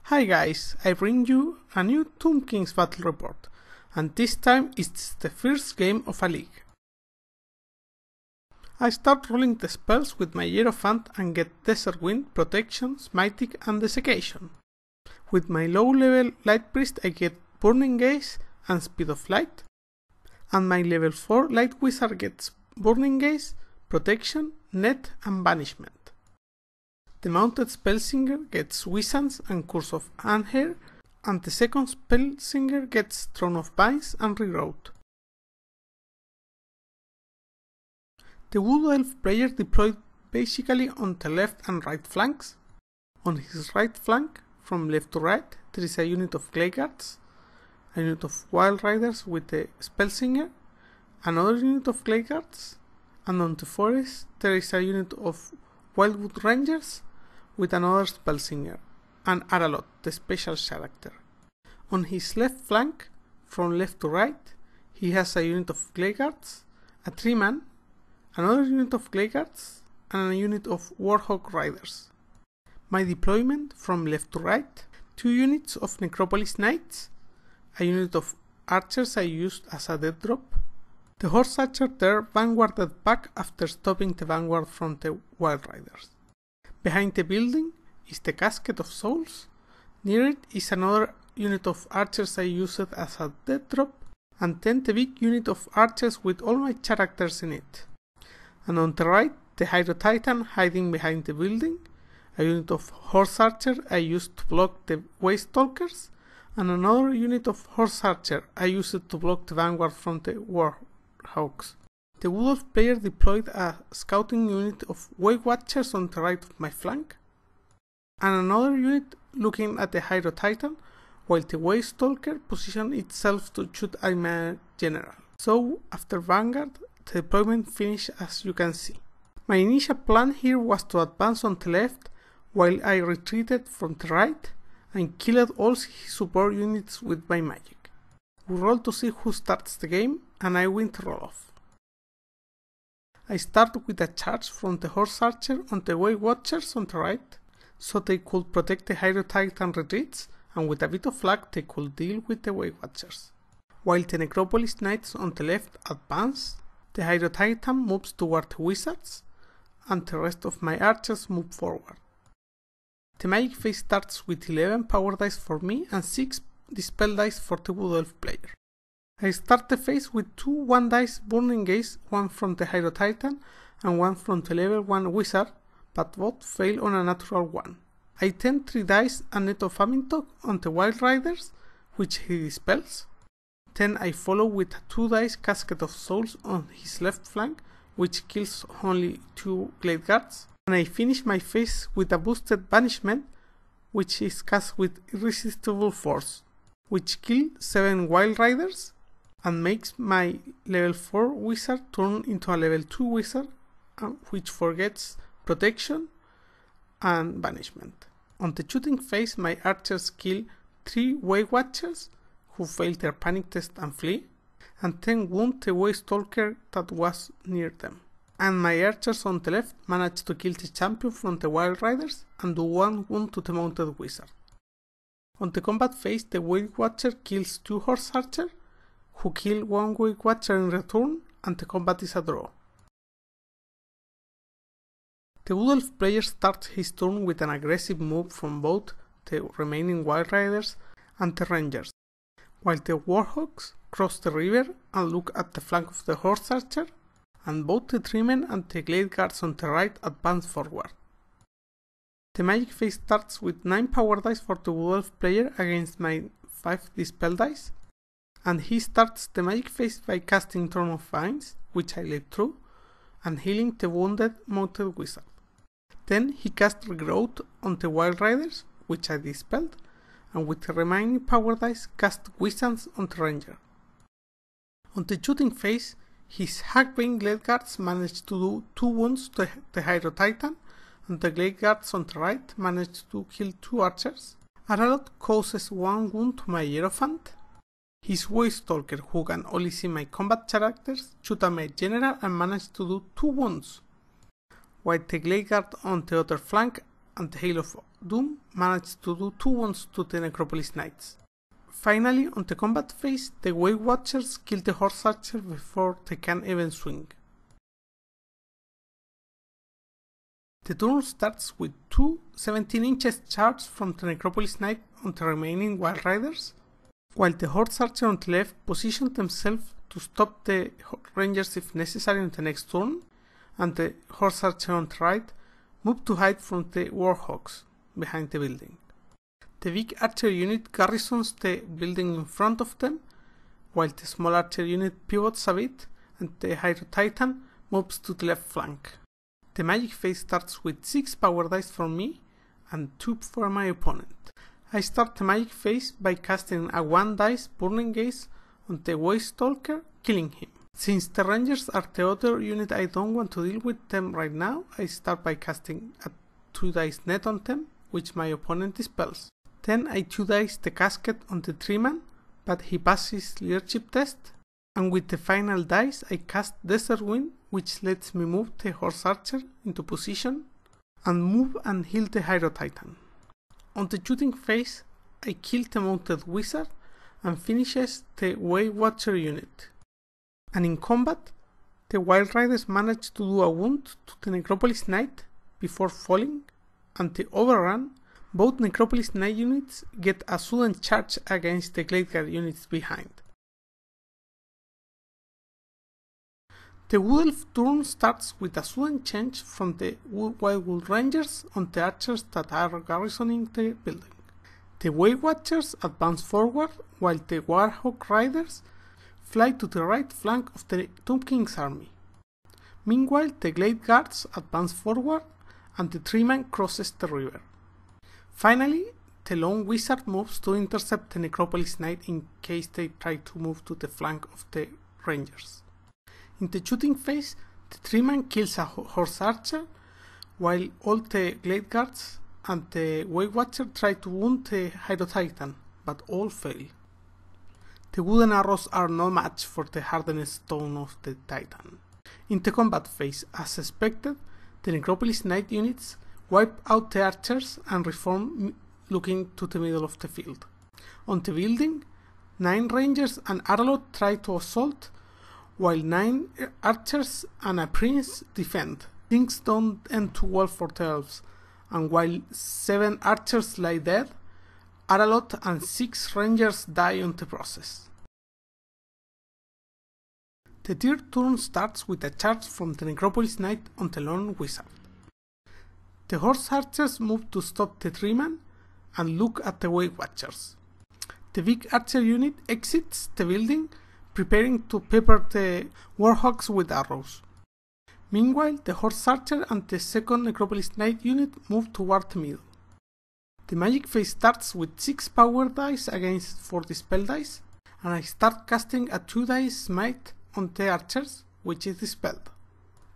Hi guys, I bring you a new Tomb Kings battle report, and this time it's the first game of a league. I start rolling the spells with my Hierophant and get Desert Wind, Protection, Smiting and Desiccation. With my low level Light Priest I get Burning Gaze and Speed of Light, and my level 4 Light Wizard gets Burning Gaze, Protection, Net and Banishment. The mounted Spellsinger gets Wisans and Curse of Anher, and the second Spellsinger gets Throne of Vines and Regrowth. The Wood Elf player deployed basically on the left and right flanks. On his right flank, from left to right, there is a unit of Clay Guards, a unit of Wild Riders with the Spellsinger, another unit of Clay Guards, and on the forest there is a unit of Wildwood Rangers with another Spellsinger, and Aralot, the special character. On his left flank, from left to right, he has a unit of Clay Guards, a 3-man, another unit of Clay Guards, and a unit of Warhawk Riders. My deployment from left to right, 2 units of Necropolis Knights, a unit of Archers I used as a dead drop. The Horse Archer there vanguarded back after stopping the vanguard from the Wild Riders. Behind the building is the Casket of Souls, near it is another unit of Archers I used as a dead drop, and then the big unit of Archers with all my characters in it. And on the right, the Hydro Titan hiding behind the building, a unit of Horse Archer I used to block the Waste Stalkers, and another unit of Horse Archer I used to block the vanguard from the Warhawks. The Wood Elf player deployed a scouting unit of Wave Watchers on the right of my flank, and another unit looking at the Hydro Titan, while the Wave Stalker positioned itself to shoot at my general. So, after Vanguard, the deployment finished as you can see. My initial plan here was to advance on the left, while I retreated from the right, and killed all his support units with my magic. We roll to see who starts the game, and I win the roll-off. I start with a charge from the Horse Archer on the Wave Watchers on the right, so they could protect the Hydro Titan retreats, and with a bit of luck they could deal with the Wave Watchers. While the Necropolis Knights on the left advance, the Hydro Titan moves toward the Wizards, and the rest of my Archers move forward. The magic phase starts with 11 power dice for me and 6 dispel dice for the Wood Elf player. I start the phase with 2 1 dice Burning Gaze, one from the Hydro Titan and one from the level 1 Wizard, but both fail on a natural 1. I then 3 dice and Net of Famine Talk on the Wild Riders, which he dispels. Then I follow with a 2 dice Casket of Souls on his left flank, which kills only 2 Glade Guards. And I finish my phase with a boosted Banishment, which is cast with Irresistible Force, which kills 7 Wild Riders and makes my level 4 wizard turn into a level 2 wizard, which forgets protection and banishment. On the shooting phase, my archers kill 3 Wave Watchers who fail their panic test and flee, and then wound the Waste Stalker that was near them. And my archers on the left manage to kill the champion from the Wild Riders and do 1 wound to the mounted wizard. On the combat phase, the Wave Watcher kills 2 Horse Archers, who kill 1 Wave Watcher in return, and the combat is a draw. The Wood Elf player starts his turn with an aggressive move from both the remaining Wild Riders and the Rangers, while the Warhawks cross the river and look at the flank of the Horse Archer, and both the 3-men and the Glade Guards on the right advance forward. The magic phase starts with 9 power dice for the Wood Elf player against my 5 dispel dice, and he starts the magic phase by casting Throne of Vines, which I let through, and healing the wounded mounted wizard. Then he casts Regrowth on the Wild Riders, which I dispelled, and with the remaining power dice cast Wisans on the Ranger. On the shooting phase, his Hackbane Glade Guards managed to do 2 wounds to the Hydro Titan, and the Glade Guards on the right managed to kill 2 archers. Aralot causes 1 wound to my Hierophant. His Waste Stalker, who can only see my combat characters, shoot at my general and manage to do 2 wounds, while the Glade Guard on the other flank and the Hail of Doom managed to do 2 wounds to the Necropolis Knights. Finally, on the combat phase, the Wave Watchers kill the Horse Archer before they can even swing. The turn starts with 2 17-inch charges from the Necropolis Knight on the remaining Wild Riders, while the Horse Archer on the left position themselves to stop the Rangers if necessary on the next turn, and the Horse Archer on the right move to hide from the Warhawks behind the building. The big archer unit garrisons the building in front of them, while the small archer unit pivots a bit and the Hydro Titan moves to the left flank. The magic phase starts with 6 power dice for me and 2 for my opponent. I start the magic phase by casting a 1 dice Burning Gaze on the Waste Stalker, killing him. Since the Rangers are the other unit I don't want to deal with them right now, I start by casting a 2 dice net on them, which my opponent dispels. Then I 2 dice the casket on the 3-man, but he passes leadership test, and with the final dice I cast Desert Wind, which lets me move the Horse Archer into position and move and heal the Hydro Titan. On the shooting phase, I kill the Mounted Wizard and finishes the Wave Watcher unit. And in combat, the Wild Riders manage to do a wound to the Necropolis Knight before falling, and the overrun, both Necropolis Knight units get a sudden charge against the Gladeguard units behind. The Wood Elf turn starts with a sudden change from the Wildwood Rangers on the archers that are garrisoning the building. The Wave Watchers advance forward, while the Warhawk Riders fly to the right flank of the Tomb King's army. Meanwhile, the Glade Guards advance forward, and the 3-man crosses the river. Finally, the Lone Wizard moves to intercept the Necropolis Knight in case they try to move to the flank of the Rangers. In the shooting phase, the 3-man kills a Horse Archer, while all the Glade Guards and the Wave Watcher try to wound the Hydro Titan, but all fail. The wooden arrows are no match for the hardened stone of the Titan. In the combat phase, as expected, the Necropolis Knight units wipe out the archers and reform looking to the middle of the field. On the building, 9 Rangers and Aralot try to assault, while 9 archers and a prince defend. Things don't end too well for the Elves, and while 7 archers lie dead, Aralot and 6 Rangers die on the process. The third turn starts with a charge from the Necropolis Knight on the Lone Wizard. The Horse Archers move to stop the 3-man and look at the Wave Watchers. The big archer unit exits the building, preparing to pepper the Warhawks with arrows. Meanwhile, the Horse Archer and the second Necropolis Knight unit move toward the middle. The magic phase starts with 6 power dice against 4 dispel dice, and I start casting a 2 dice smite on the archers, which is dispelled.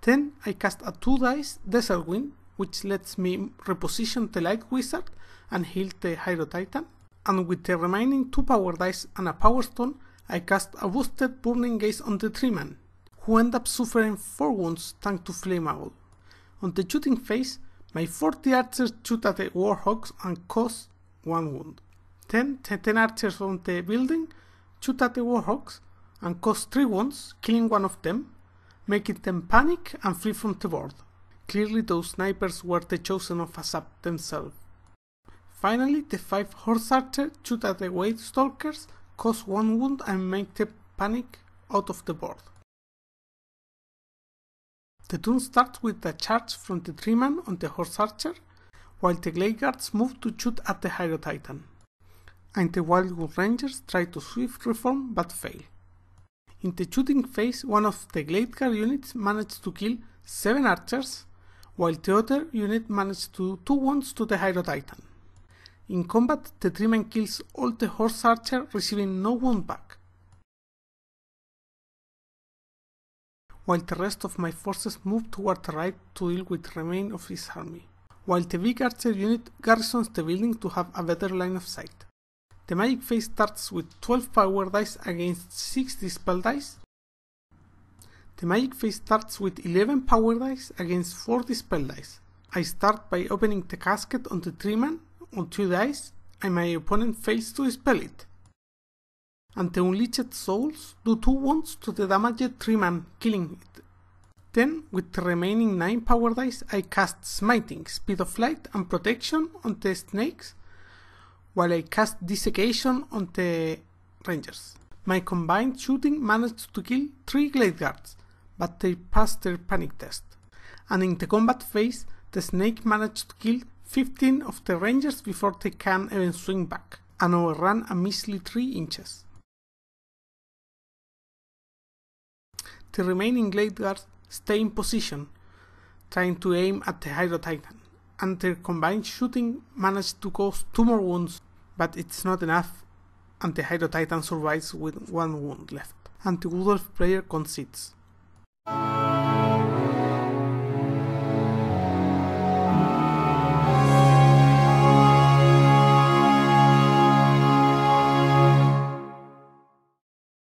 Then I cast a 2 dice Desert Wind, which lets me reposition the Light Wizard and heal the Hydro Titan, and with the remaining 2 power dice and a Power Stone, I cast a boosted Burning Gaze on the 3-man, who end up suffering 4 wounds thanks to Flame Owl. On the shooting phase, my 40 archers shoot at the Warhawks and cause 1 wound. Then the 10 archers on the building shoot at the Warhawks and cause 3 wounds, killing one of them, making them panic and flee from the board. Clearly those snipers were the chosen of Asap themselves. Finally, the 5 Horse Archers shoot at the Wave Stalkers, cause 1 wound and make them panic out of the board. The turn starts with a charge from the 3-man on the Horse Archer, while the Glade Guards move to shoot at the Hydro Titan, and the Wildwood Rangers try to swift reform but fail. In the shooting phase, one of the Glade Guard units managed to kill 7 archers, while the other unit managed to do 2 wounds to the Hydro Titan. In combat, the 3-man kills all the Horse Archer, receiving no wound back, while the rest of my forces move toward the right to deal with the remainder of his army, while the big archer unit garrisons the building to have a better line of sight. The magic phase starts with 12 power dice against 6 dispel dice. The magic phase starts with 11 power dice against 4 dispel dice. I start by opening the casket on the Treeman on 2 dice, and my opponent fails to dispel it. And the Unleashed Souls do 2 wounds to the damaged Treeman, killing it. Then, with the remaining 9 power dice, I cast Smiting, Speed of Light, and Protection on the snakes, while I cast Desiccation on the Rangers. My combined shooting managed to kill 3 Glade Guards, but they passed their panic test. And in the combat phase, the snake managed to kill 15 of the Rangers before they can even swing back, and overran a measly 3 inches. The remaining Glade Guards stay in position, trying to aim at the Hydro Titan, and their combined shooting managed to cause 2 more wounds, but it's not enough, and the Hydro Titan survives with 1 wound left, and the Wood Elf player concedes.